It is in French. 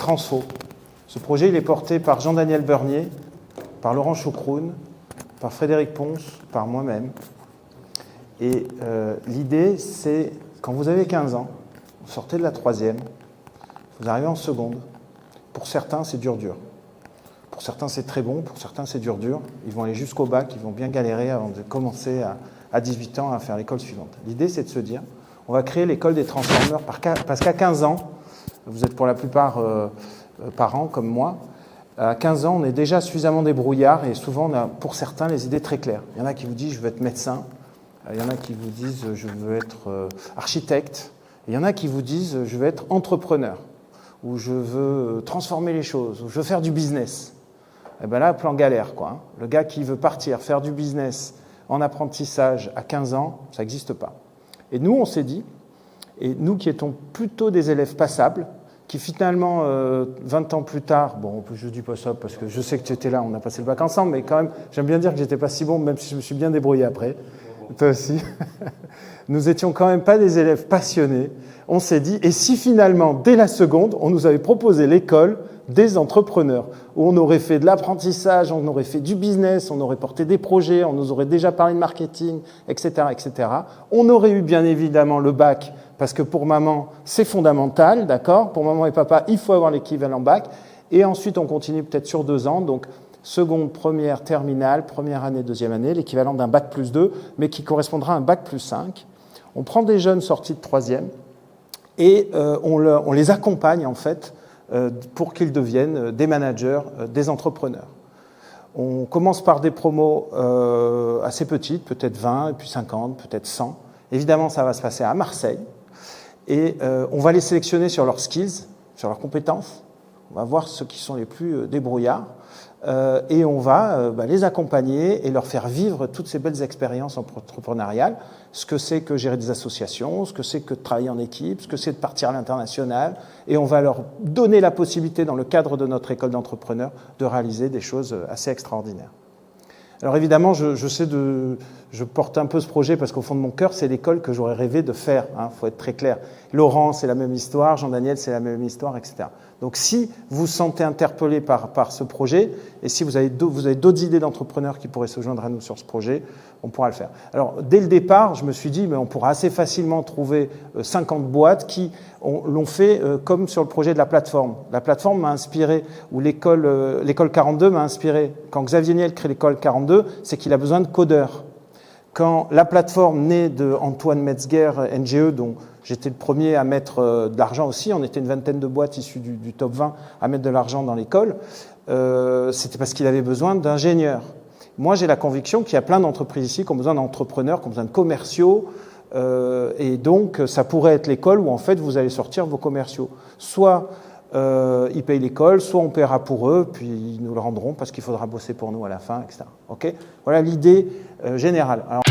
Transfo. Ce projet, il est porté par Jean-Daniel Bernier, par Laurent Choucroune, par Frédéric Ponce, par moi-même. Et l'idée, c'est, quand vous avez 15 ans, vous sortez de la 3e, vous arrivez en seconde. Pour certains, c'est dur. Pour certains, c'est très bon. Pour certains, c'est dur. Ils vont aller jusqu'au bac, ils vont bien galérer avant de commencer à 18 ans à faire l'école suivante. L'idée, c'est de se dire, on va créer l'école des transformeurs parce qu'à 15 ans, vous êtes pour la plupart parents comme moi, à 15 ans, on est déjà suffisamment débrouillard et souvent, on a pour certains les idées très claires. Il y en a qui vous disent, je veux être médecin. Il y en a qui vous disent, je veux être architecte. Et il y en a qui vous disent, je veux être entrepreneur, ou je veux transformer les choses, ou je veux faire du business. Et bien là, plan galère, quoi. Le gars qui veut partir faire du business en apprentissage à 15 ans, ça n'existe pas. Et nous, on s'est dit, et nous qui étions plutôt des élèves passables, qui finalement, 20 ans plus tard, bon, je ne dis pas ça parce que je sais que tu étais là, on a passé le bac ensemble, mais quand même, j'aime bien dire que j'étais pas si bon, même si je me suis bien débrouillé après. Toi aussi. Nous étions quand même pas des élèves passionnés. On s'est dit, et si finalement, dès la seconde, on nous avait proposé l'école des entrepreneurs, où on aurait fait de l'apprentissage, on aurait fait du business, on aurait porté des projets, on nous aurait déjà parlé de marketing, etc., etc. On aurait eu bien évidemment le bac, parce que pour maman, c'est fondamental, d'accord? Pour maman et papa, il faut avoir l'équivalent bac. Et ensuite, on continue peut-être sur 2 ans, donc seconde, première, terminale, première année, deuxième année, l'équivalent d'un bac plus 2, mais qui correspondra à un bac plus 5. On prend des jeunes sortis de 3e et on les accompagne en fait pour qu'ils deviennent des managers, des entrepreneurs. On commence par des promos assez petites, peut-être 20, et puis 50, peut-être 100. Évidemment, ça va se passer à Marseille. Et on va les sélectionner sur leurs skills, sur leurs compétences. On va voir ceux qui sont les plus débrouillards. Et on va les accompagner et leur faire vivre toutes ces belles expériences entrepreneuriales, ce que c'est que gérer des associations, ce que c'est que de travailler en équipe, ce que c'est de partir à l'international, et on va leur donner la possibilité, dans le cadre de notre école d'entrepreneurs, de réaliser des choses assez extraordinaires. Alors évidemment, je porte un peu ce projet parce qu'au fond de mon cœur, c'est l'école que j'aurais rêvé de faire. Faut être très clair. Laurent, c'est la même histoire. Jean-Daniel, c'est la même histoire, etc. Donc si vous vous sentez interpellé par ce projet et si vous avez d'autres idées d'entrepreneurs qui pourraient se joindre à nous sur ce projet, on pourra le faire. Alors dès le départ, je me suis dit, mais on pourra assez facilement trouver 50 boîtes qui l'ont fait comme sur le projet de la plateforme. La plateforme m'a inspiré, ou l'école 42 m'a inspiré. Quand Xavier Niel crée l'école 42, c'est qu'il a besoin de codeurs. Quand la plateforme naît de Antoine Metzger, NGE, dont j'étais le premier à mettre de l'argent aussi, on était une vingtaine de boîtes issues du top 20 à mettre de l'argent dans l'école, c'était parce qu'il avait besoin d'ingénieurs. Moi, j'ai la conviction qu'il y a plein d'entreprises ici qui ont besoin d'entrepreneurs, qui ont besoin de commerciaux, et donc ça pourrait être l'école où en fait vous allez sortir vos commerciaux. Soit ils payent l'école, soit on paiera pour eux, puis ils nous le rendront parce qu'il faudra bosser pour nous à la fin, etc. Okay ? Voilà l'idée générale. Alors,